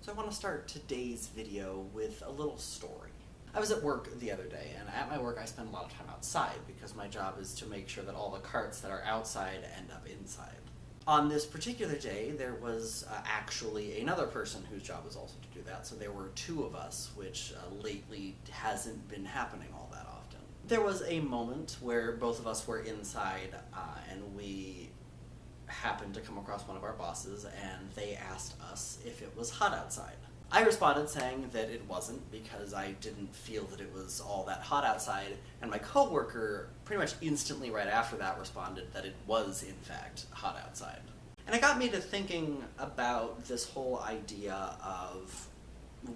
So I want to start today's video with a little story. I was at work the other day, and at my work I spend a lot of time outside because my job is to make sure that all the carts that are outside end up inside. On this particular day, there was actually another person whose job was also to do that, so there were two of us, which lately hasn't been happening all that often. There was a moment where both of us were inside, and we happened to come across one of our bosses, and they asked us if it was hot outside. I responded saying that it wasn't because I didn't feel that it was all that hot outside, and my coworker pretty much instantly right after that responded that it was in fact hot outside. And it got me to thinking about this whole idea of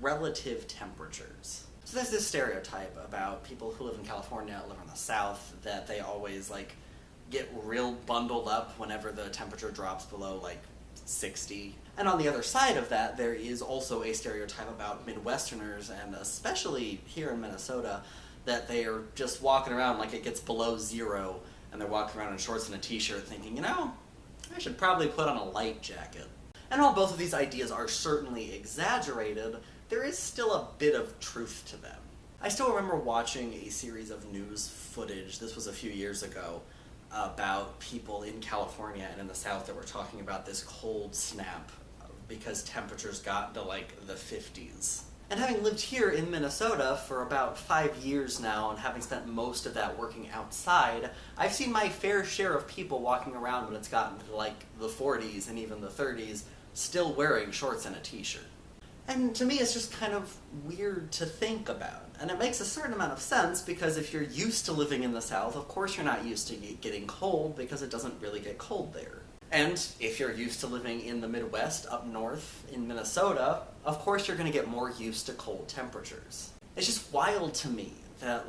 relative temperatures. So there's this stereotype about people who live in California, live in the South, that they always get real bundled up whenever the temperature drops below 60. And on the other side of that, there is also a stereotype about Midwesterners, and especially here in Minnesota, that they are just walking around like it gets below zero, and they're walking around in shorts and a t-shirt thinking, I should probably put on a light jacket. And while both of these ideas are certainly exaggerated, there is still a bit of truth to them. I still remember watching a series of news footage, this was a few years ago, about people in California and in the South that were talking about this cold snap because temperatures got into the 50s. And having lived here in Minnesota for about 5 years now, and having spent most of that working outside, I've seen my fair share of people walking around when it's gotten to the 40s and even the 30s, still wearing shorts and a t-shirt. And to me, it's just kind of weird to think about. And it makes a certain amount of sense because if you're used to living in the South, of course you're not used to getting cold because it doesn't really get cold there. And if you're used to living in the Midwest, up north in Minnesota, of course you're going to get more used to cold temperatures. It's just wild to me that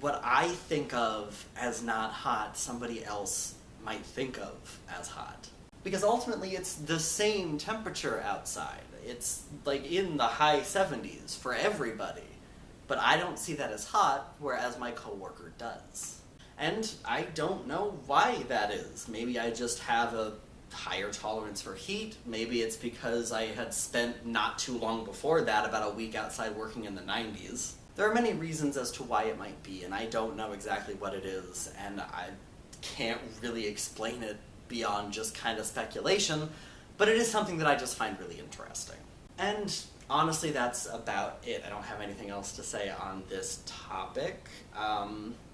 what I think of as not hot, somebody else might think of as hot. Because ultimately it's the same temperature outside. It's in the high 70s for everybody. But I don't see that as hot, whereas my coworker does. And I don't know why that is. Maybe I just have a higher tolerance for heat. Maybe it's because I had spent not too long before that about a week outside working in the 90s. There are many reasons as to why it might be, and I don't know exactly what it is, and I can't really explain it beyond just kind of speculation, but it is something that I just find really interesting. And honestly, that's about it. I don't have anything else to say on this topic.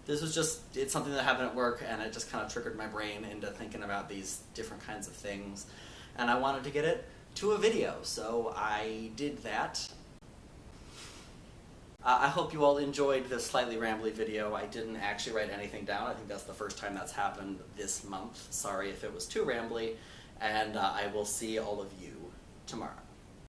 It's something that happened at work, and it just kind of triggered my brain into thinking about these different kinds of things. And I wanted to get it to a video, so I did that. I hope you all enjoyed this slightly rambly video. I didn't actually write anything down. I think that's the first time that's happened this month. Sorry if it was too rambly, and I will see all of you tomorrow.